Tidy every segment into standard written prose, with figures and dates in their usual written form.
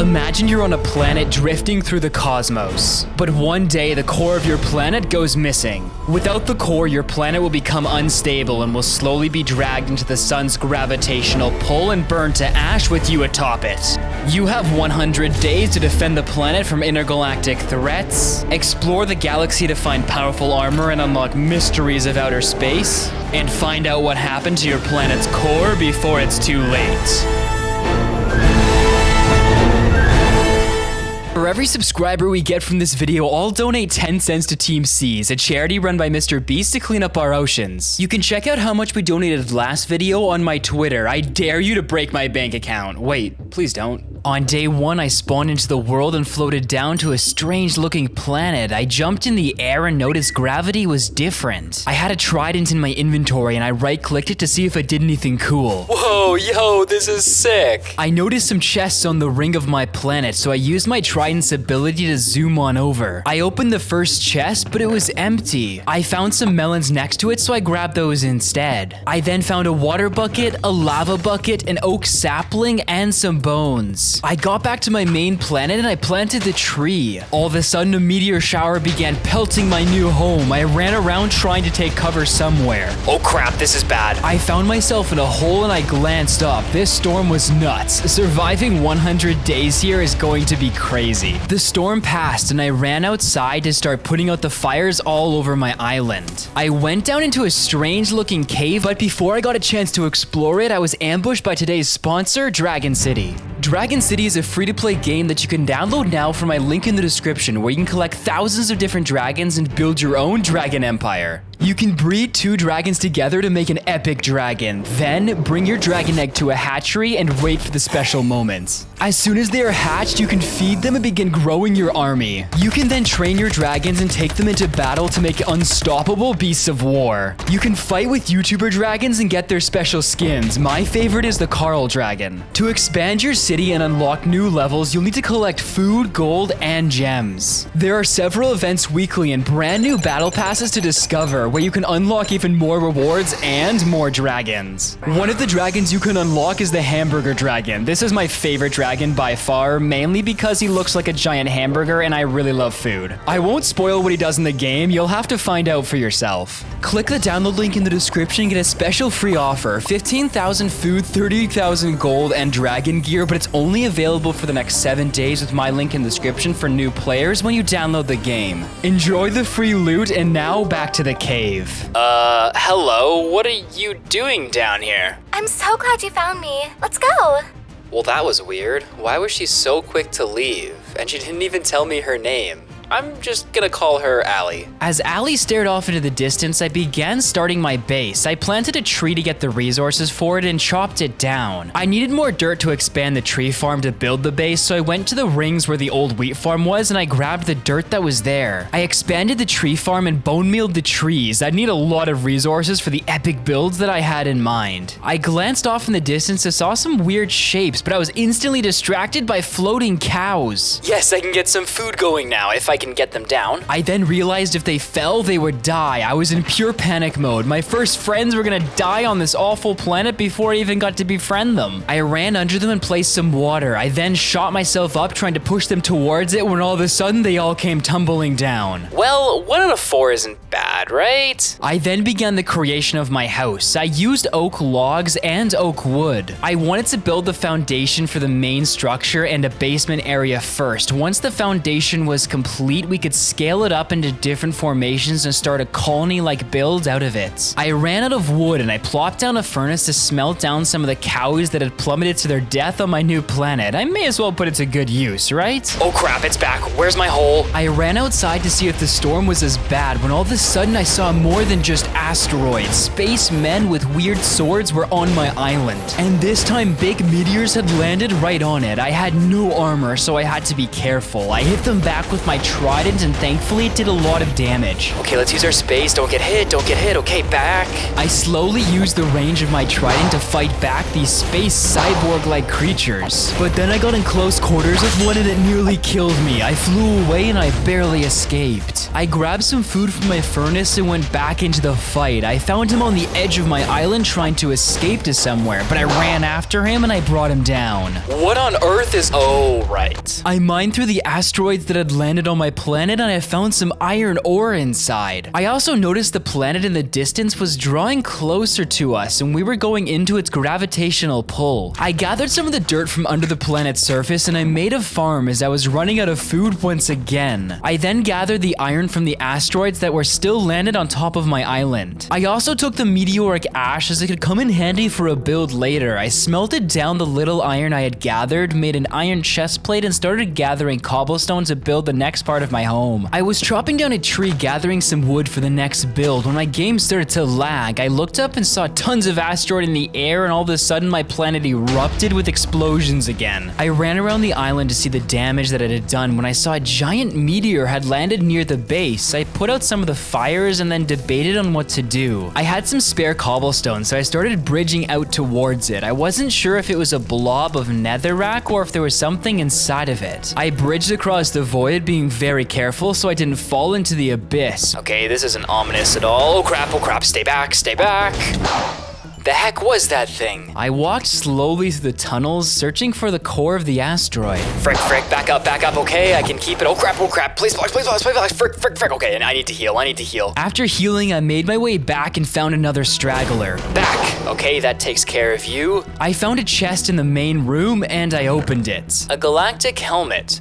Imagine you're on a planet drifting through the cosmos. But one day, the core of your planet goes missing. Without the core, your planet will become unstable and will slowly be dragged into the sun's gravitational pull and burned to ash with you atop it. You have 100 days to defend the planet from intergalactic threats, explore the galaxy to find powerful armor and unlock mysteries of outer space, and find out what happened to your planet's core before it's too late. For every subscriber we get from this video, I'll donate 10 cents to Team Seas, a charity run by Mr. Beast to clean up our oceans. You can check out how much we donated last video on my Twitter. I dare you to break my bank account. Wait, please don't. On day 1, I spawned into the world and floated down to a strange-looking planet. I jumped in the air and noticed gravity was different. I had a trident in my inventory and I right-clicked it to see if it did anything cool. Whoa, yo, this is sick. I noticed some chests on the ring of my planet, so I used my trident's ability to zoom on over. I opened the first chest, but it was empty. I found some melons next to it, so I grabbed those instead. I then found a water bucket, a lava bucket, an oak sapling, and some bones. I got back to my main planet and I planted the tree. All of a sudden, a meteor shower began pelting my new home. I ran around trying to take cover somewhere. Oh crap, this is bad. I found myself in a hole and I glanced up. This storm was nuts. Surviving 100 days here is going to be crazy. The storm passed and I ran outside to start putting out the fires all over my island. I went down into a strange looking cave, but before I got a chance to explore it, I was ambushed by today's sponsor, Dragon City. Dragon City is a free-to-play game that you can download now from my link in the description, where you can collect thousands of different dragons and build your own dragon empire. You can breed 2 dragons together to make an epic dragon. Then, bring your dragon egg to a hatchery and wait for the special moments. As soon as they are hatched, you can feed them and begin growing your army. You can then train your dragons and take them into battle to make unstoppable beasts of war. You can fight with YouTuber dragons and get their special skins. My favorite is the Carl dragon. To expand your city and unlock new levels, you'll need to collect food, gold, and gems. There are several events weekly and brand new battle passes to discover, where you can unlock even more rewards and more dragons. One of the dragons you can unlock is the hamburger dragon. This is my favorite dragon by far, mainly because he looks like a giant hamburger and I really love food. I won't spoil what he does in the game, you'll have to find out for yourself. Click the download link in the description and get a special free offer: 15,000 food, 30,000 gold, and dragon gear, but it's only available for the next 7 days with my link in the description for new players when you download the game. Enjoy the free loot, and now back to the cave. Hello? What are you doing down here? I'm so glad you found me. Let's go. Well, that was weird. Why was she so quick to leave? And she didn't even tell me her name. I'm just gonna call her ALLIE. As ALLIE stared off into the distance, I began starting my base. I planted a tree to get the resources for it and chopped it down. I needed more dirt to expand the tree farm to build the base, so I went to the rings where the old wheat farm was and I grabbed the dirt that was there. I expanded the tree farm and bone mealed the trees. I'd need a lot of resources for the epic builds that I had in mind. I glanced off in the distance and saw some weird shapes, but I was instantly distracted by floating cows. Yes, I can get some food going now if I can get them down. I then realized if they fell, they would die. I was in pure panic mode. My first friends were gonna die on this awful planet before I even got to befriend them. I ran under them and placed some water. I then shot myself up trying to push them towards it when all of a sudden they all came tumbling down. Well, 1 out of 4 isn't bad, right? I then began the creation of my house. I used oak logs and oak wood. I wanted to build the foundation for the main structure and a basement area first. Once the foundation was complete, we could scale it up into different formations and start a colony-like build out of it. I ran out of wood and I plopped down a furnace to smelt down some of the cows that had plummeted to their death on my new planet. I may as well put it to good use, right? Oh crap, it's back. Where's my hole? I ran outside to see if the storm was as bad when all of a sudden I saw more than just asteroids. Space men with weird swords were on my island. And this time big meteors had landed right on it. I had no armor, so I had to be careful. I hit them back with my trident, and thankfully it did a lot of damage. Okay, let's use our space. Don't get hit, don't get hit. Okay, back. I slowly used the range of my trident to fight back these space cyborg-like creatures. But then I got in close quarters with one and it nearly killed me. I flew away and I barely escaped. I grabbed some food from my furnace and went back into the fight. I found him on the edge of my island trying to escape to somewhere, but I ran after him and I brought him down. What on earth is... Oh, right. I mined through the asteroids that had landed on my planet and I found some iron ore inside. I also noticed the planet in the distance was drawing closer to us and we were going into its gravitational pull. I gathered some of the dirt from under the planet's surface and I made a farm as I was running out of food once again. I then gathered the iron from the asteroids that were still landed on top of my island. I also took the meteoric ash as it could come in handy for a build later. I smelted down the little iron I had gathered, made an iron chest plate, and started gathering cobblestone to build the next part of my home. I was chopping down a tree gathering some wood for the next build when my game started to lag. I looked up and saw tons of asteroid in the air and all of a sudden my planet erupted with explosions again. I ran around the island to see the damage that it had done when I saw a giant meteor had landed near the base. I put out some of the fires and then debated on what to do. I had some spare cobblestone, so I started bridging out towards it. I wasn't sure if it was a blob of netherrack or if there was something inside of it. I bridged across the void, being very careful so I didn't fall into the abyss. Okay, this isn't ominous at all. Oh crap, stay back, stay back. The heck was that thing? I walked slowly through the tunnels, searching for the core of the asteroid. Frick, back up, okay, I can keep it. Oh crap, please blocks, frick, okay, and I need to heal. After healing, I made my way back and found another straggler. Back, okay, that takes care of you. I found a chest in the main room and I opened it. A galactic helmet,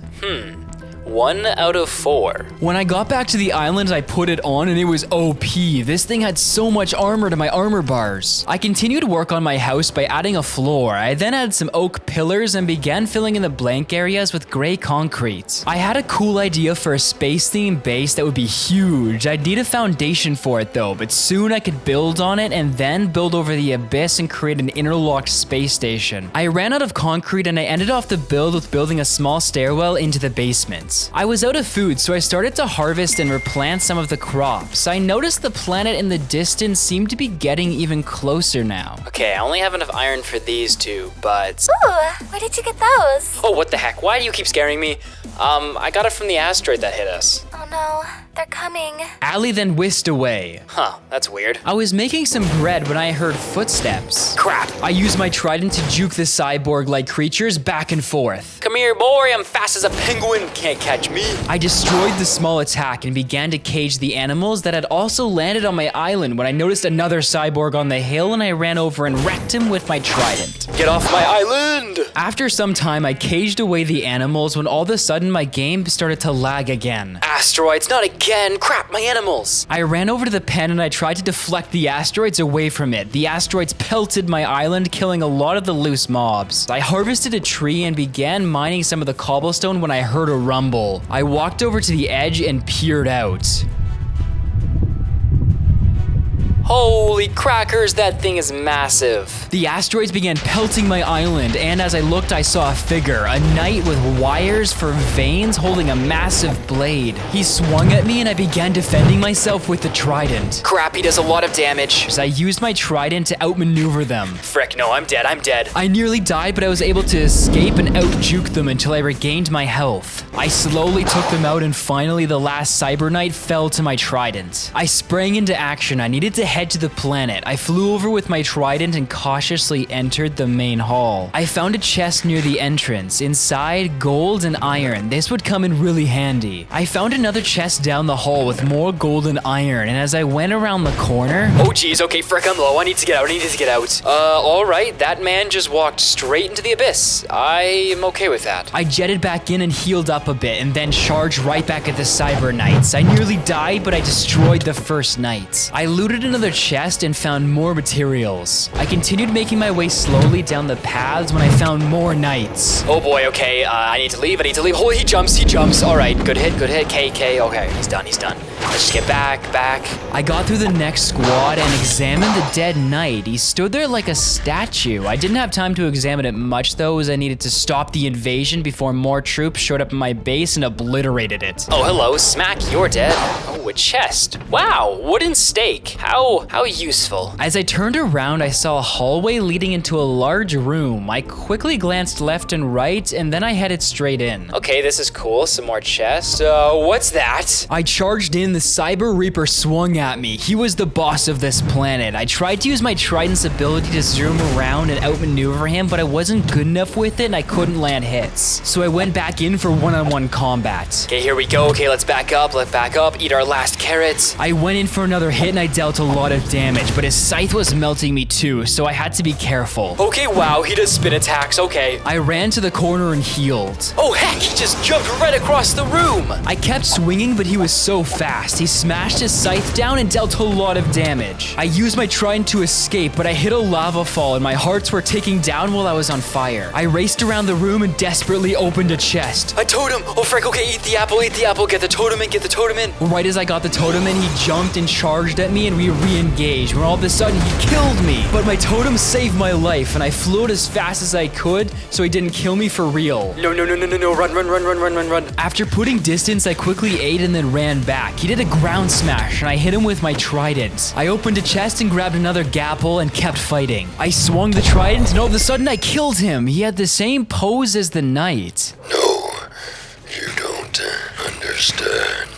1 out of 4. When I got back to the island, I put it on and it was OP. This thing had so much armor to my armor bars. I continued to work on my house by adding a floor. I then added some oak pillars and began filling in the blank areas with gray concrete. I had a cool idea for a space-themed base that would be huge. I'd need a foundation for it though, but soon I could build on it and then build over the abyss and create an interlocked space station. I ran out of concrete and I ended off the build with building a small stairwell into the basement. I was out of food, so I started to harvest and replant some of the crops. I noticed the planet in the distance seemed to be getting even closer now. Okay, I only have enough iron for these two, but... Ooh, where did you get those? Oh, what the heck? Why do you keep scaring me? I got it from the asteroid that hit us. Oh no, they're coming. ALLIE then whisked away. Huh, that's weird. I was making some bread when I heard footsteps. Crap, I used my trident to juke the cyborg-like creatures back and forth. Come here, boy, I'm fast as a penguin. Can't catch me. I destroyed the small attack and began to cage the animals that had also landed on my island when I noticed another cyborg on the hill and I ran over and wrecked him with my trident. Get off my island! After some time, I caged away the animals when all of a sudden my game started to lag again. Asteroids, not again! Crap, my animals! I ran over to the pen and I tried to deflect the asteroids away from it. The asteroids pelted my island, killing a lot of the loose mobs. I harvested a tree and began mining some of the cobblestone when I heard a rumble. I walked over to the edge and peered out. Holy crackers, that thing is massive. The asteroids began pelting my island, and as I looked, I saw a figure, a knight with wires for veins holding a massive blade. He swung at me and I began defending myself with the trident. Crap, he does a lot of damage. As I used my trident to outmaneuver them. Frick, no, I'm dead. I nearly died, but I was able to escape and out-juke them until I regained my health. I slowly took them out and finally the last cyber knight fell to my trident. I sprang into action. I needed to head to the planet. I flew over with my trident and cautiously entered the main hall. I found a chest near the entrance. Inside, gold and iron. This would come in really handy. I found another chest down the hall with more gold and iron, and as I went around the corner... Oh geez, okay, frick, I'm low. I need to get out. Alright, that man just walked straight into the abyss. I am okay with that. I jetted back in and healed up a bit, and then charged right back at the cyber knights. I nearly died, but I destroyed the first knights. I looted another another chest and found more materials. I continued making my way slowly down the paths when I found more knights. Oh boy, okay, I need to leave. Oh, he jumps. All right, good hit, KK, okay, he's done. Let's just get back. I got through the next squad and examined the dead knight. He stood there like a statue. I didn't have time to examine it much though, as I needed to stop the invasion before more troops showed up in my base and obliterated it. Oh, hello, Smack, you're dead. Oh, a chest. Wow, wooden stake. How useful. As I turned around, I saw a hallway leading into a large room. I quickly glanced left and right, and then I headed straight in. Okay, this is cool. Some more chests. What's that? I charged in. The Cyber Reaper swung at me. He was the boss of this planet. I tried to use my trident's ability to zoom around and outmaneuver him, but I wasn't good enough with it and I couldn't land hits. So I went back in for one-on-one combat. Okay, here we go. Okay, let's back up. Eat our last carrots. I went in for another hit and I dealt a lot of damage, but his scythe was melting me too, so I had to be careful. Okay, wow, he does spin attacks. Okay. I ran to the corner and healed. Oh heck, he just jumped right across the room. I kept swinging, but he was so fast. He smashed his scythe down and dealt a lot of damage. I used my trident to escape, but I hit a lava fall and my hearts were ticking down while I was on fire. I raced around the room and desperately opened a chest. A totem! Oh frick, okay, eat the apple, get the totem in. Right as I got the totem in, he jumped and charged at me and we re-engaged, when all of a sudden he killed me. But my totem saved my life and I flew it as fast as I could so he didn't kill me for real. No, run. After putting distance, I quickly ate and then ran back. He did a ground smash and I hit him with my trident. I opened a chest and grabbed another gapple and kept fighting. I swung the trident and all of a sudden I killed him. He had the same pose as the knight. No, you don't understand.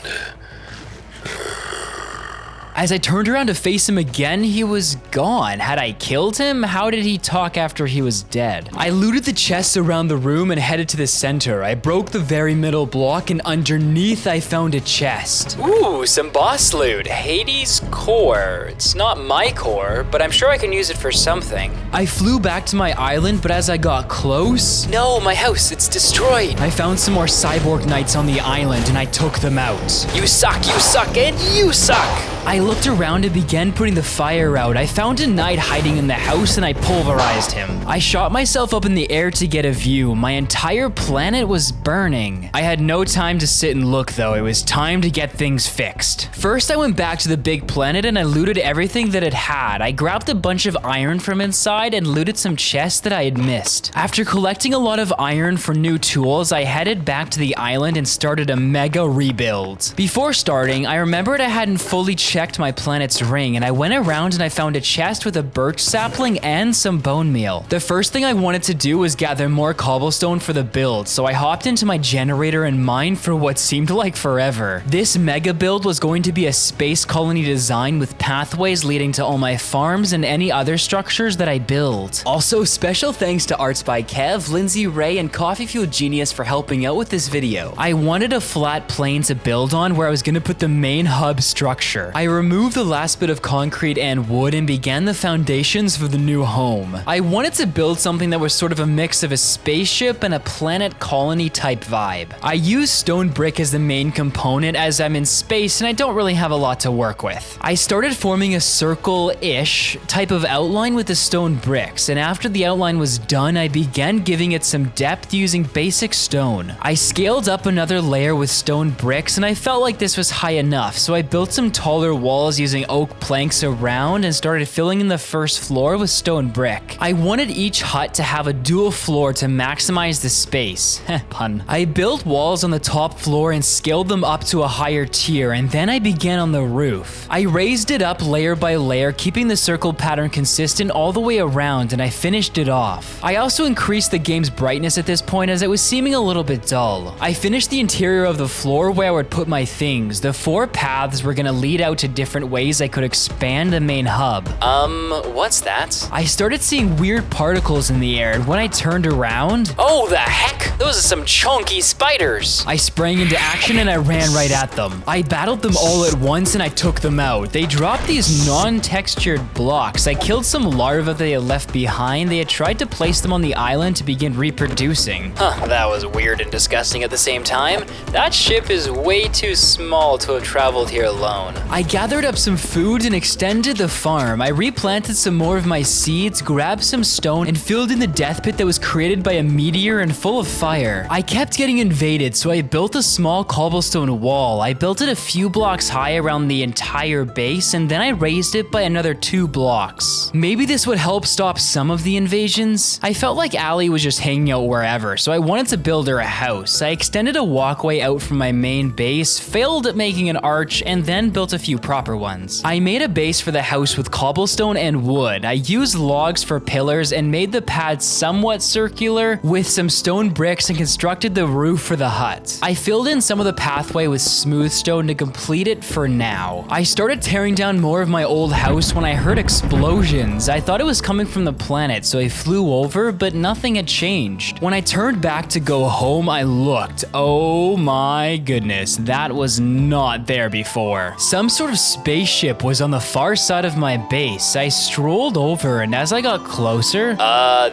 As I turned around to face him again, he was gone. Had I killed him? How did he talk after he was dead? I looted the chests around the room and headed to the center. I broke the very middle block and underneath I found a chest. Ooh, some boss loot. Hades core. It's not my core, but I'm sure I can use it for something. I flew back to my island, but as I got close... No, my house, it's destroyed. I found some more cyborg knights on the island and I took them out. You suck, and you suck! I looked around and began putting the fire out. I found a knight hiding in the house and I pulverized him. I shot myself up in the air to get a view. My entire planet was burning. I had no time to sit and look though. It was time to get things fixed. First, I went back to the big planet and I looted everything that it had. I grabbed a bunch of iron from inside and looted some chests that I had missed. After collecting a lot of iron for new tools, I headed back to the island and started a mega rebuild. Before starting, I remembered I hadn't fully checked my planet's ring and I went around and I found a chest with a birch sapling and some bone meal. The first thing I wanted to do was gather more cobblestone for the build, so I hopped into my generator and mined for what seemed like forever. This mega build was going to be a space colony design with pathways leading to all my farms and any other structures that I build. Also, special thanks to Arts by Kev, Lindsay Ray, and Coffee Fuel Genius for helping out with this video. I wanted a flat plane to build on where I was going to put the main hub structure. I removed the last bit of concrete and wood and began the foundations for the new home. I wanted to build something that was sort of a mix of a spaceship and a planet colony type vibe. I used stone brick as the main component as I'm in space and I don't really have a lot to work with. I started forming a circle-ish type of outline with the stone bricks, and after the outline was done, I began giving it some depth using basic stone. I scaled up another layer with stone bricks and I felt like this was high enough, so I built some taller walls using oak planks around and started filling in the first floor with stone brick. I wanted each hut to have a dual floor to maximize the space. Pun. I built walls on the top floor and scaled them up to a higher tier, and then I began on the roof. I raised it up layer by layer, keeping the circle pattern consistent all the way around, and I finished it off. I also increased the game's brightness at this point as it was seeming a little bit dull. I finished the interior of the floor where I would put my things. The 4 paths were gonna lead out to different ways I could expand the main hub. What's that? I started seeing weird particles in the air, and when I turned around... Oh, the heck! Those are some chunky spiders! I sprang into action and I ran right at them. I battled them all at once and I took them out. They dropped these non-textured blocks. I killed some larvae they had left behind. They had tried to place them on the island to begin reproducing. Huh, that was weird and disgusting at the same time. That ship is way too small to have traveled here alone. I gathered gathered up some food and extended the farm. I replanted some more of my seeds, grabbed some stone, and filled in the death pit that was created by a meteor and full of fire. I kept getting invaded, so I built a small cobblestone wall. I built it a few blocks high around the entire base, and then I raised it by another 2 blocks. Maybe this would help stop some of the invasions. I felt like ALLIE was just hanging out wherever, so I wanted to build her a house. I extended a walkway out from my main base, failed at making an arch, and then built a few proper ones. I made a base for the house with cobblestone and wood. I used logs for pillars and made the pad somewhat circular with some stone bricks and constructed the roof for the hut. I filled in some of the pathway with smooth stone to complete it for now. I started tearing down more of my old house when I heard explosions. I thought it was coming from the planet, so I flew over, but nothing had changed. When I turned back to go home, I looked. Oh my goodness, that was not there before. Some sort of spaceship was on the far side of my base. I strolled over, and as I got closer,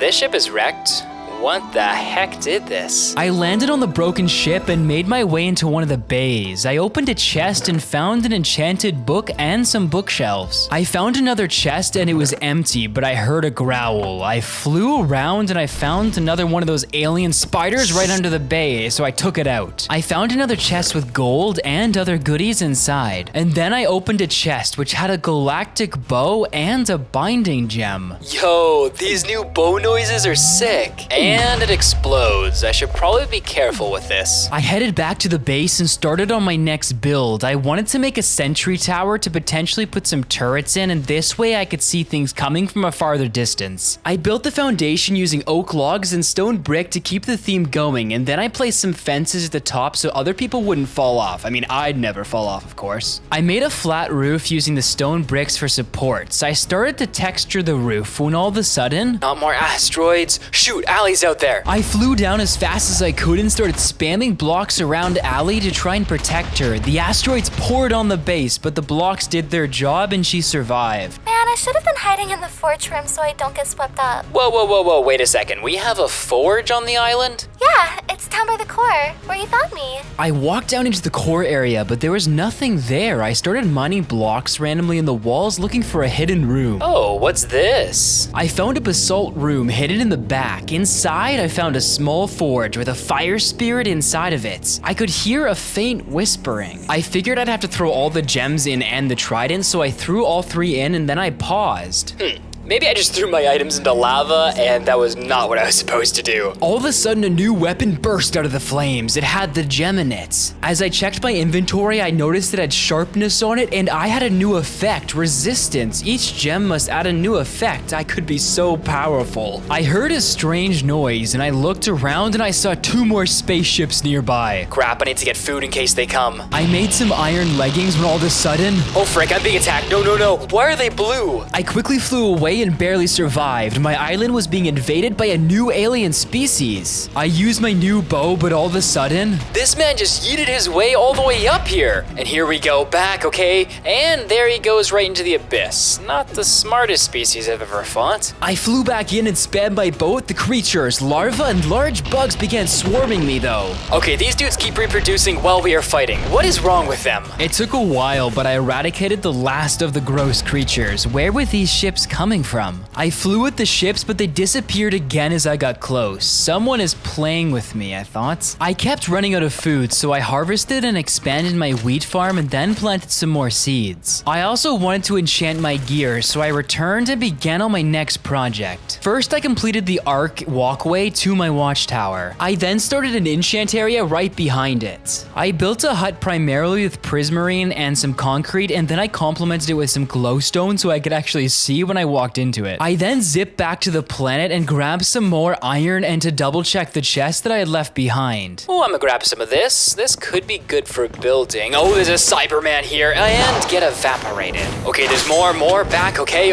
this ship is wrecked. What the heck did this? I landed on the broken ship and made my way into one of the bays. I opened a chest and found an enchanted book and some bookshelves. I found another chest and it was empty, but I heard a growl. I flew around and I found another one of those alien spiders right under the bay, so I took it out. I found another chest with gold and other goodies inside. And then I opened a chest which had a galactic bow and a binding gem. Yo, these new bow noises are sick. And it explodes. I should probably be careful with this. I headed back to the base and started on my next build. I wanted to make a sentry tower to potentially put some turrets in, and this way I could see things coming from a farther distance. I built the foundation using oak logs and stone brick to keep the theme going, and then I placed some fences at the top so other people wouldn't fall off. I mean, I'd never fall off, of course. I made a flat roof using the stone bricks for supports. I started to texture the roof when all of a sudden, not more asteroids. Shoot, ALLIE's out there. I flew down as fast as I could and started spamming blocks around ALLIE to try and protect her. The asteroids poured on the base, but the blocks did their job and she survived. Man, I should have been hiding in the forge room so I don't get swept up. Whoa, wait a second. We have a forge on the island? Yeah, it's down by the core, where you found me. I walked down into the core area, but there was nothing there. I started mining blocks randomly in the walls looking for a hidden room. Oh, what's this? I found a basalt room hidden in the back. Inside, I found a small forge with a fire spirit inside of it. I could hear a faint whispering. I figured I'd have to throw all the gems in and the trident, so I threw all 3 in and then I paused. Maybe I just threw my items into lava, and that was not what I was supposed to do. All of a sudden, a new weapon burst out of the flames. It had the gem in it. As I checked my inventory, I noticed it had sharpness on it, and I had a new effect, resistance. Each gem must add a new effect. I could be so powerful. I heard a strange noise, and I looked around, and I saw 2 more spaceships nearby. Crap, I need to get food in case they come. I made some iron leggings when all of a sudden, oh frick, I'm being attacked. No. Why are they blue? I quickly flew away and barely survived. My island was being invaded by a new alien species. I used my new bow, but all of a sudden, this man just yeeted his way all the way up here. And here we go back, okay? And there he goes right into the abyss. Not the smartest species I've ever fought. I flew back in and spammed my bow at the creatures. Larvae and large bugs began swarming me though. Okay, these dudes keep reproducing while we are fighting. What is wrong with them? It took a while, but I eradicated the last of the gross creatures. Where were these ships coming from? I flew at the ships, but they disappeared again as I got close. Someone is playing with me, I thought. I kept running out of food, so I harvested and expanded my wheat farm and then planted some more seeds. I also wanted to enchant my gear, so I returned and began on my next project. First, I completed the arc walkway to my watchtower. I then started an enchant area right behind it. I built a hut primarily with prismarine and some concrete, and then I complemented it with some glowstone so I could actually see when I walked into it. I then zipped back to the planet and grabbed some more iron and to double check the chest that I had left behind. Oh, I'm gonna grab some of this. This could be good for building. Oh, there's a Cyberman here and get evaporated. Okay, there's more back. Okay.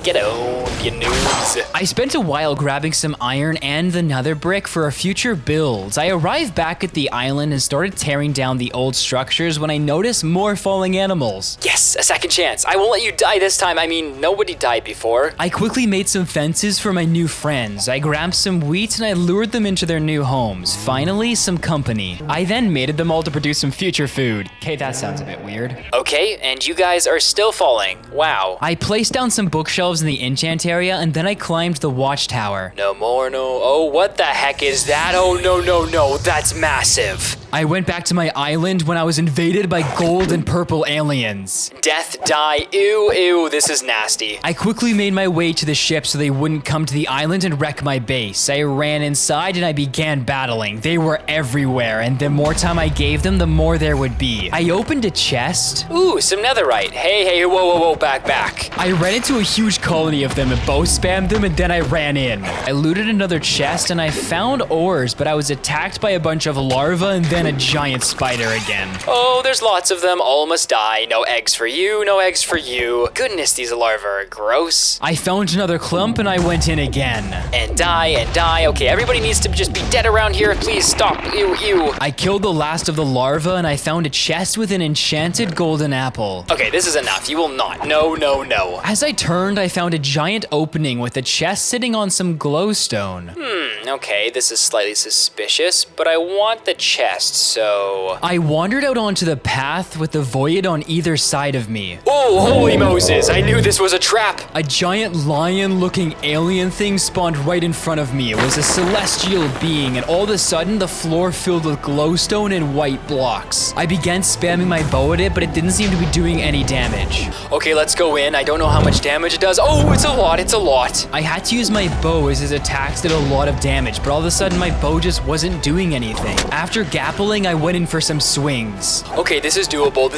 Get owned. you noobs. I spent a while grabbing some iron and the nether brick for a future build. I arrived back at the island and started tearing down the old structures when I noticed more falling animals. Yes, a second chance. I won't let you die this time. I mean, nobody died before. I quickly made some fences for my new friends. I grabbed some wheat and I lured them into their new homes. Finally, some company. I then mated them all to produce some future food. Okay, that sounds a bit weird. Okay, and you guys are still falling. Wow. I placed down some bookshelves in the enchant area and then I climbed the watchtower. No more, no. Oh, what the heck is that? Oh, no. That's massive. I went back to my island when I was invaded by gold and purple aliens. Death, die, ew, this is nasty. I quickly made my way to the ship so they wouldn't come to the island and wreck my base. I ran inside and I began battling. They were everywhere, and the more time I gave them, the more there would be. I opened a chest. Ooh, some netherite. Hey, whoa, back. I ran into a huge colony of them and bow spammed them, and then I ran in. I looted another chest and I found ores, but I was attacked by a bunch of larvae and then a giant spider again. Oh, there's lots of them. All must die. No eggs for you, no eggs for you. Goodness, these larvae are gross. I found another clump and I went in again. And die. Okay, everybody needs to just be dead around here. Please stop. Ew. I killed the last of the larvae and I found a chest with an enchanted golden apple. Okay, this is enough. You will not. No. As I turned, I found a giant opening with a chest sitting on some glowstone. Okay, this is slightly suspicious, but I want the chest, so... I wandered out onto the path with the void on either side of me. Oh, holy Moses, I knew this was a trap! A giant lion-looking alien thing spawned right in front of me. It was a celestial being, and all of a sudden, the floor filled with glowstone and white blocks. I began spamming my bow at it, but it didn't seem to be doing any damage. Okay, let's go in. I don't know how much damage it does. Oh, it's a lot. I had to use my bow as his attacks did a lot of damage, but all of a sudden my bow just wasn't doing anything. After gappling, I went in for some swings. Okay, this is doable.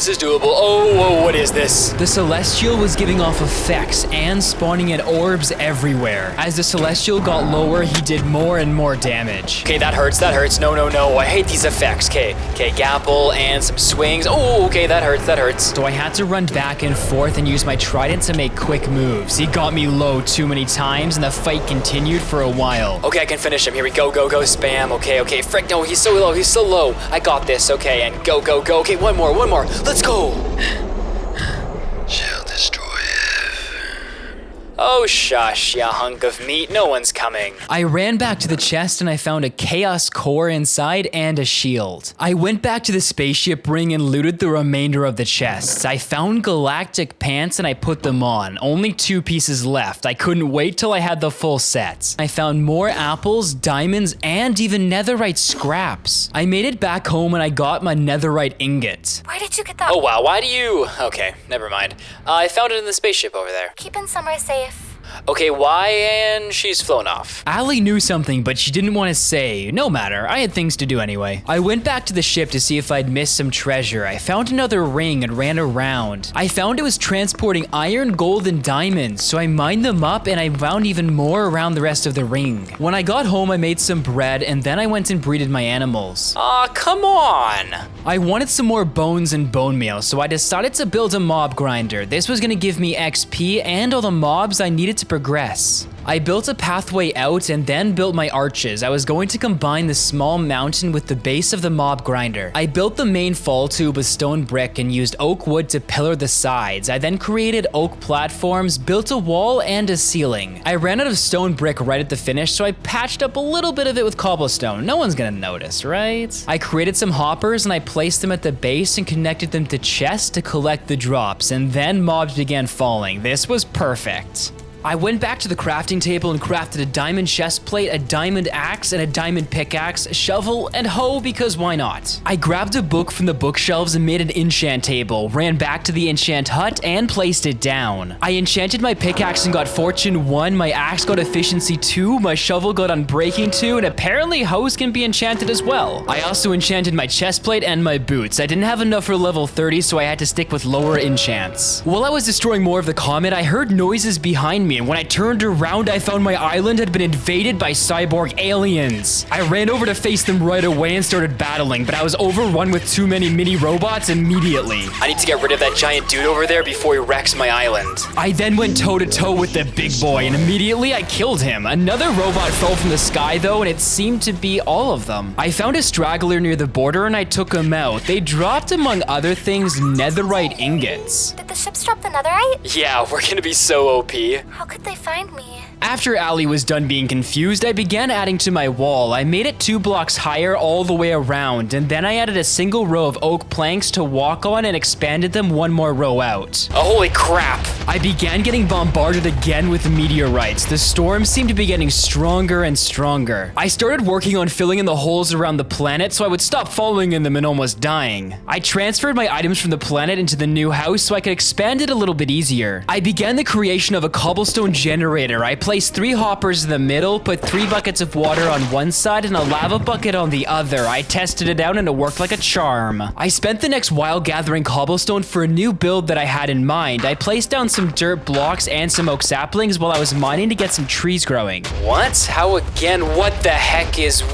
Oh, what is this? The Celestial was giving off effects and spawning in orbs everywhere. As the Celestial got lower, he did more and more damage. Okay, that hurts. No. I hate these effects. Okay, gapple and some swings. Oh, okay, that hurts. So I had to run back and forth and use my trident to make quick moves. He got me low too many times and the fight continued for a while. Okay, I can finish him. Here we go, spam. Okay, frick, no, he's so low. I got this, okay, and go. Okay, one more. Let's go. Shall destroy it. Oh, shush, ya hunk of meat. No one's coming. I ran back to the chest and I found a chaos core inside and a shield. I went back to the spaceship ring and looted the remainder of the chests. I found galactic pants and I put them on. Only 2 pieces left. I couldn't wait till I had the full set. I found more apples, diamonds, and even netherite scraps. I made it back home and I got my netherite ingot. Where did you get that? Oh wow, why do you... Okay, never mind. I found it in the spaceship over there. Keeping somewhere safe. Okay, why? And she's flown off. ALLIE knew something, but she didn't want to say. No matter, I had things to do anyway. I went back to the ship to see if I'd missed some treasure. I found another ring and ran around. I found it was transporting iron, gold, and diamonds, so I mined them up and I found even more around the rest of the ring. When I got home, I made some bread and then I went and breeded my animals. Aw, come on! I wanted some more bones and bone meal, so I decided to build a mob grinder. This was gonna give me XP and all the mobs I needed to progress. I built a pathway out and then built my arches. I was going to combine the small mountain with the base of the mob grinder. I built the main fall tube with stone brick and used oak wood to pillar the sides. I then created oak platforms, built a wall and a ceiling. I ran out of stone brick right at the finish, so I patched up a little bit of it with cobblestone. No one's gonna notice, right? I created some hoppers and I placed them at the base and connected them to chests to collect the drops, and then mobs began falling. This was perfect. I went back to the crafting table and crafted a diamond chest plate, a diamond axe, and a diamond pickaxe, shovel, and hoe because why not? I grabbed a book from the bookshelves and made an enchant table, ran back to the enchant hut, and placed it down. I enchanted my pickaxe and got fortune 1, my axe got efficiency 2, my shovel got unbreaking 2, and apparently hoes can be enchanted as well. I also enchanted my chest plate and my boots. I didn't have enough for level 30, so I had to stick with lower enchants. While I was destroying more of the comet, I heard noises behind me me, and when I turned around, I found my island had been invaded by cyborg aliens. I ran over to face them right away and started battling, but I was overrun with too many mini robots immediately. I need to get rid of that giant dude over there before he wrecks my island. I then went toe-to-toe with the big boy, and immediately I killed him. Another robot fell from the sky, though, and it seemed to be all of them. I found a straggler near the border, and I took him out. They dropped, among other things, netherite ingots. Did the ships drop the netherite? Yeah, we're gonna be so OP. How could they find me? After ALLIE was done being confused, I began adding to my wall. I made it 2 blocks higher all the way around, and then I added a single row of oak planks to walk on and expanded them 1 more row out. Oh, holy crap! I began getting bombarded again with meteorites. The storm seemed to be getting stronger and stronger. I started working on filling in the holes around the planet so I would stop falling in them and almost dying. I transferred my items from the planet into the new house so I could expand it a little bit easier. I began the creation of a cobblestone generator. I placed 3 hoppers in the middle, put 3 buckets of water on one side and a lava bucket on the other. I tested it out and it worked like a charm. I spent the next while gathering cobblestone for a new build that I had in mind. I placed down some dirt blocks and some oak saplings while I was mining to get some trees growing. What? How again? What the heck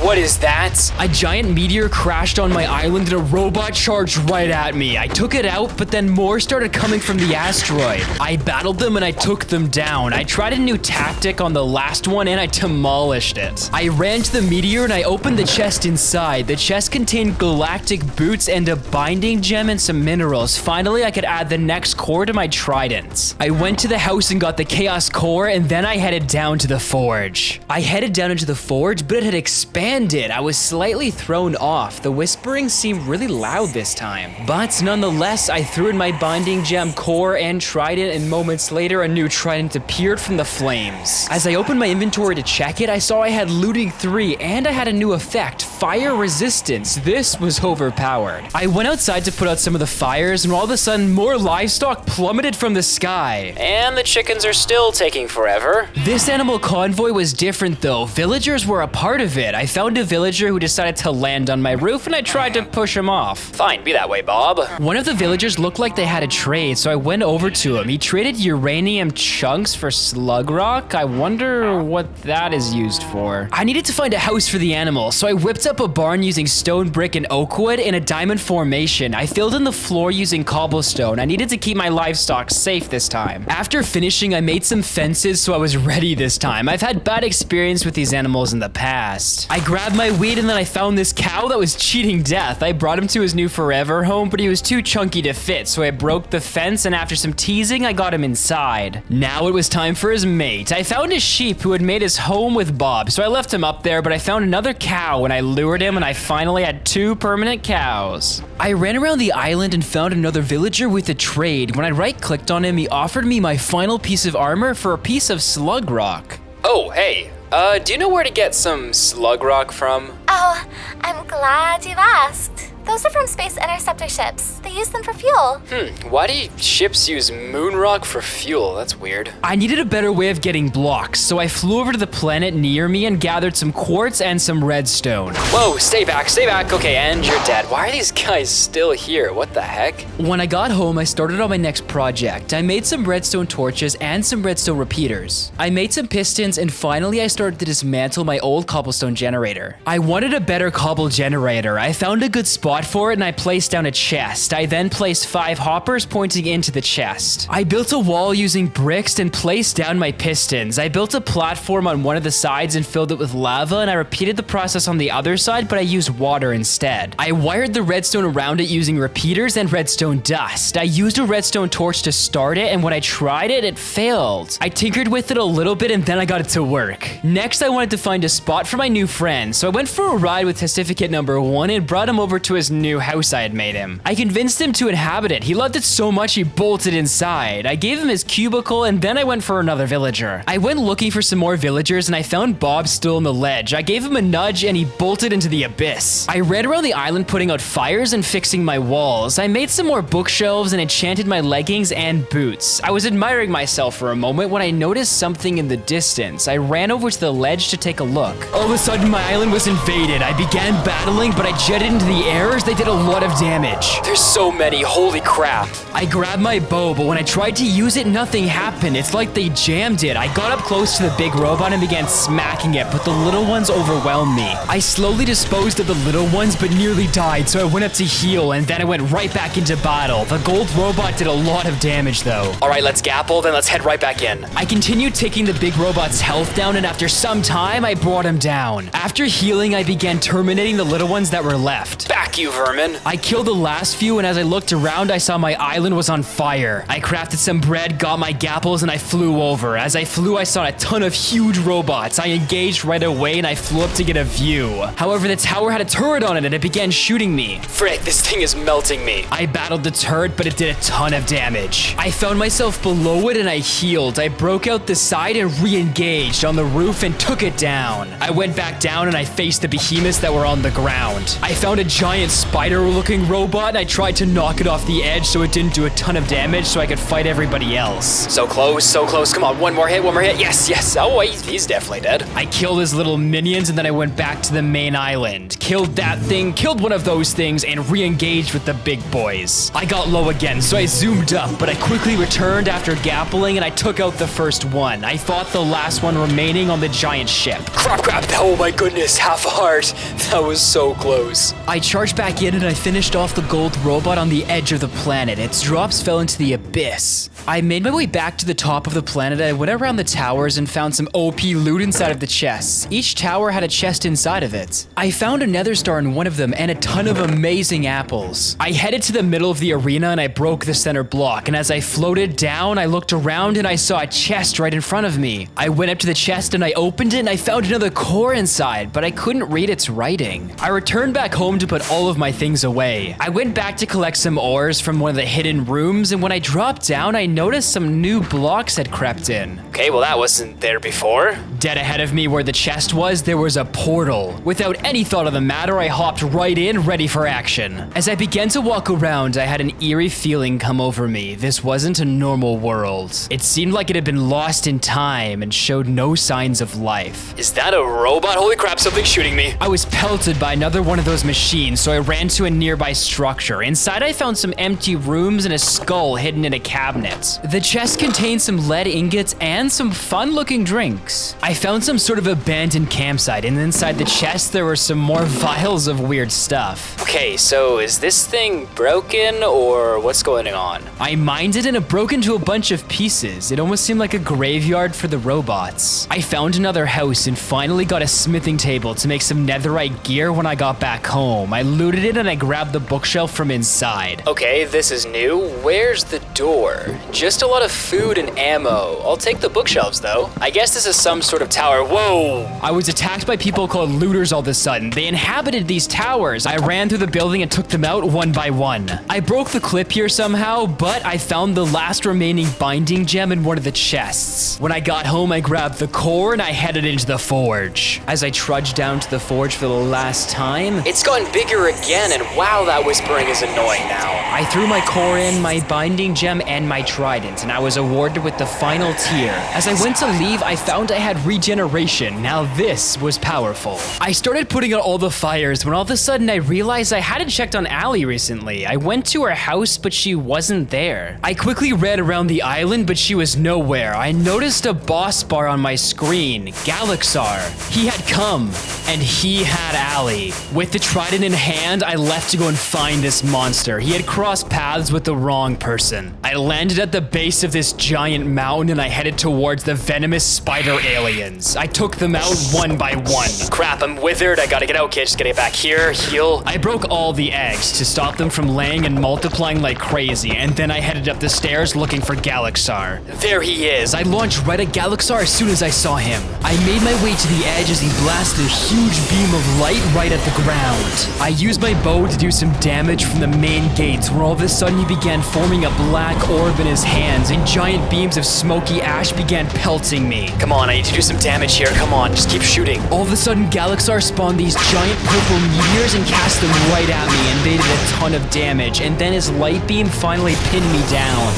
what is that? A giant meteor crashed on my island and a robot charged right at me. I took it out, but then more started coming from the asteroid. I battled them and I took them down. I tried a new tactic on the last one and I demolished it. I ran to the meteor and I opened the chest inside. The chest contained galactic boots and a binding gem and some minerals. Finally, I could add the next core to my trident. I went to the house and got the chaos core, and then I headed down to the forge. I headed down into the forge, but it had expanded. I was slightly thrown off. The whispering seemed really loud this time. But nonetheless, I threw in my binding gem core and trident, and moments later, a new trident appeared from the flames. As I opened my inventory to check it, I saw I had looting 3, and I had a new effect, fire resistance. This was overpowered. I went outside to put out some of the fires, and all of a sudden, more livestock plummeted from the sky. And the chickens are still taking forever. This animal convoy was different though. Villagers were a part of it. I found a villager who decided to land on my roof, and I tried to push him off. Fine, be that way, Bob. One of the villagers looked like they had a trade, so I went over to him. He traded uranium chunks for slug rock. I wonder what that is used for. I needed to find a house for the animal, so I whipped up a barn using stone brick and oak wood in a diamond formation. I filled in the floor using cobblestone. I needed to keep my livestock safe this time. After finishing, I made some fences so I was ready this time. I've had bad experience with these animals in the past. I grabbed my weed and then I found this cow that was cheating death. I brought him to his new forever home, but he was too chunky to fit, so I broke the fence, and after some teasing, I got him inside. Now it was time for his mate. I found a sheep who had made his home with Bob, so I left him up there, but I found another cow and I lured him, and I finally had 2 permanent cows. I ran around the island and found another villager with a trade. When I right-clicked on him, he offered me my final piece of armor for a piece of slug rock. Oh, hey. Do you know where to get some slug rock from? Oh, I'm glad you've asked. Those are from space interceptor ships. They use them for fuel. Why do ships use moon rock for fuel? That's weird. I needed a better way of getting blocks, so I flew over to the planet near me and gathered some quartz and some redstone. Whoa, stay back. Okay, and you're dead. Why are these guys still here? What the heck? When I got home, I started on my next project. I made some redstone torches and some redstone repeaters. I made some pistons, and finally I started to dismantle my old cobblestone generator. I wanted a better cobble generator. I found a good spot for it, and I placed down a chest. I then placed 5 hoppers pointing into the chest. I built a wall using bricks and placed down my pistons. I built a platform on one of the sides and filled it with lava, and I repeated the process on the other side, but I used water instead. I wired the redstone around it using repeaters and redstone dust. I used a redstone torch to start it, and when I tried it, it failed. I tinkered with it a little bit, and then I got it to work. Next, I wanted to find a spot for my new friend, so I went for a ride with testificate number 1 and brought him over to his new house I had made him. I convinced him to inhabit it. He loved it so much he bolted inside. I gave him his cubicle, and then I went for another villager. I went looking for some more villagers, and I found Bob still on the ledge. I gave him a nudge and he bolted into the abyss. I ran around the island putting out fires and fixing my walls. I made some more bookshelves and enchanted my leggings and boots. I was admiring myself for a moment when I noticed something in the distance. I ran over to the ledge to take a look. All of a sudden, my island was invaded. I began battling, but I jetted into the air first, they did a lot of damage. There's so many, holy crap. I grabbed my bow, but when I tried to use it, nothing happened. It's like they jammed it. I got up close to the big robot and began smacking it, but the little ones overwhelmed me. I slowly disposed of the little ones, but nearly died, so I went up to heal, and then I went right back into battle. The gold robot did a lot of damage, though. All right, let's gapple, then let's head right back in. I continued taking the big robot's health down, and after some time, I brought him down. After healing, I began terminating the little ones that were left. Back, you vermin. I killed the last few, and as I looked around, I saw my island was on fire. I crafted some bread, got my gapples, and I flew over. As I flew, I saw a ton of huge robots. I engaged right away, and I flew up to get a view. However, the tower had a turret on it, and it began shooting me. Frick, this thing is melting me. I battled the turret, but it did a ton of damage. I found myself below it, and I healed. I broke out the side and re-engaged on the roof and took it down. I went back down, and I faced the behemoths that were on the ground. I found a giant spider-looking robot, and I tried to knock it off the edge so it didn't do a ton of damage so I could fight everybody else. So close, so close. Come on, one more hit, one more hit. Yes, yes. Oh, he's definitely dead. I killed his little minions, and then I went back to the main island. Killed that thing, killed one of those things, and re-engaged with the big boys. I got low again, so I zoomed up, but I quickly returned after gappling, and I took out the first one. I fought the last one remaining on the giant ship. Crap. Oh my goodness, half a heart. That was so close. I charged back in, and I finished off the gold robot on the edge of the planet. Its drops fell into the abyss. I made my way back to the top of the planet. I went around the towers and found some OP loot inside of the chests. Each tower had a chest inside of it. I found a nether star in one of them and a ton of amazing apples. I headed to the middle of the arena and I broke the center block, and as I floated down, I looked around and I saw a chest right in front of me. I went up to the chest and I opened it and I found another core inside, but I couldn't read its writing. I returned back home to put all of my things away. I went back to collect some ores from one of the hidden rooms, and when I dropped down, I noticed some new blocks had crept in. Okay, well that wasn't there before. Dead ahead of me where the chest was, there was a portal. Without any thought of the matter, I hopped right in, ready for action. As I began to walk around, I had an eerie feeling come over me. This wasn't a normal world. It seemed like it had been lost in time and showed no signs of life. Is that a robot? Holy crap, something's shooting me. I was pelted by another one of those machines, so I ran to a nearby structure. Inside, I found some empty rooms and a skull hidden in a cabinet. The chest contained some lead ingots and some fun-looking drinks. I found some sort of abandoned campsite, and inside the chest, there were some more vials of weird stuff. Okay, so is this thing broken, or what's going on? I mined it, and it broke into a bunch of pieces. It almost seemed like a graveyard for the robots. I found another house and finally got a smithing table to make some netherite gear when I got back home. I looted it and I grabbed the bookshelf from inside. Okay, this is new. Where's the door? Just a lot of food and ammo. I'll take the bookshelves though. I guess this is some sort of tower. Whoa! I was attacked by people called looters all of a sudden. They inhabited these towers. I ran through the building and took them out one by one. I broke the clip here somehow, but I found the last remaining binding gem in one of the chests. When I got home, I grabbed the core and I headed into the forge. As I trudged down to the forge for the last time, it's gotten bigger again, and wow, that whispering is annoying now. I threw my core in, my binding gem, and my trident, and I was awarded with the final tier. As I went to leave, I found I had regeneration. Now this was powerful. I started putting out all the fires when all of a sudden I realized I hadn't checked on ALLIE recently. I went to her house, but she wasn't there. I quickly ran around the island, but she was nowhere. I noticed a boss bar on my screen, GALAXAR. He had come, and he had ALLIE. With the trident in hand, I left to go and find this monster. He had crossed paths with the wrong person. I landed at the base of this giant mountain, and I headed towards the venomous spider aliens. I took them out one by one. Crap, I'm withered. I gotta get out, kid. Just gotta get back here, heal. I broke all the eggs to stop them from laying and multiplying like crazy, and then I headed up the stairs looking for GALAXAR. There he is. I launched right at GALAXAR as soon as I saw him. I made my way to the edge as he blasted a huge beam of light right at the ground. I used my bow to do some damage from the main gates, where all of a sudden he began forming a black orb in his hands, and giant beams of smoky ash began pelting me. Come on, I need to do some damage here. Come on, just keep shooting. All of a sudden, GALAXAR spawned these giant purple meteors and cast them right at me, and they did a ton of damage, and then his light beam finally pinned me down.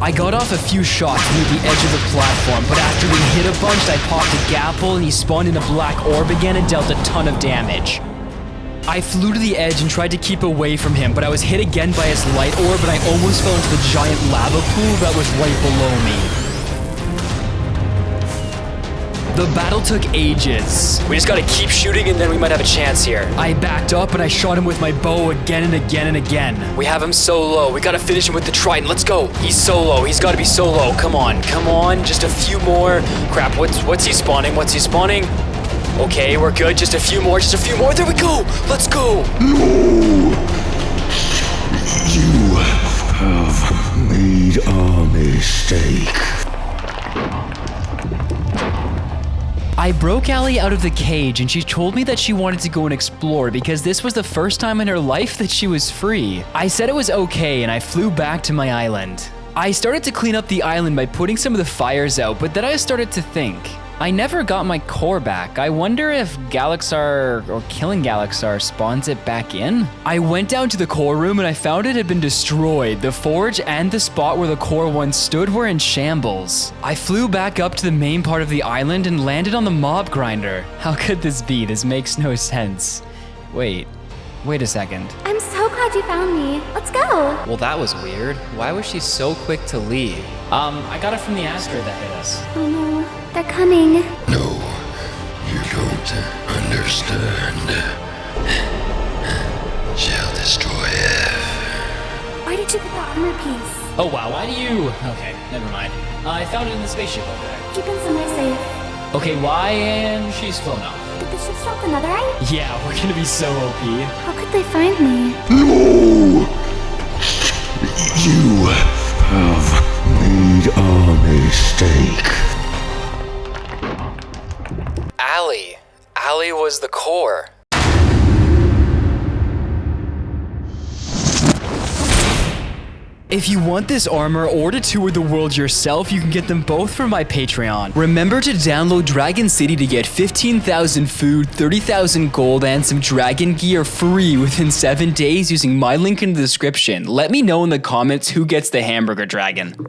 I got off a few shots near the edge of the platform, but after being hit a bunch, I popped a gapple and he spawned in a black orb again and dealt a ton of damage. I flew to the edge and tried to keep away from him, but I was hit again by his light orb and I almost fell into the giant lava pool that was right below me. The battle took ages. We just gotta keep shooting and then we might have a chance here. I backed up and I shot him with my bow again and again and again. We have him so low. We gotta finish him with the trident. Let's go. He's so low. He's gotta be so low. Come on. Come on. Just a few more. Crap. What's he spawning? What's he spawning? Okay, we're good. Just a few more. Just a few more. There we go. Let's go. No! You have made a mistake. I broke ALLIE out of the cage and she told me that she wanted to go and explore because this was the first time in her life that she was free. I said it was okay and I flew back to my island. I started to clean up the island by putting some of the fires out, but then I started to think. I never got my core back. I wonder if GALAXAR or killing GALAXAR spawns it back in? I went down to the core room and I found it had been destroyed. The forge and the spot where the core once stood were in shambles. I flew back up to the main part of the island and landed on the mob grinder. How could this be? This makes no sense. Wait a second. I'm so glad you found me. Let's go. Well, that was weird. Why was she so quick to leave? I got it from the asteroid that hit us. Oh no, they're coming. No, you don't understand. Shall destroy it. Why did you get the armor piece? Oh wow, why do you? Okay, never mind. I found it in the spaceship over there. Keep it somewhere safe. Okay, why? And she's flown off. Did the ship drop the netherite? Yeah, we're gonna be so OP. How could they find me? No! You have made a mistake. ALLIE was the core. If you want this armor or to tour the world yourself, you can get them both from my Patreon. Remember to download Dragon City to get 15,000 food, 30,000 gold, and some dragon gear free within 7 days using my link in the description. Let me know in the comments who gets the hamburger dragon.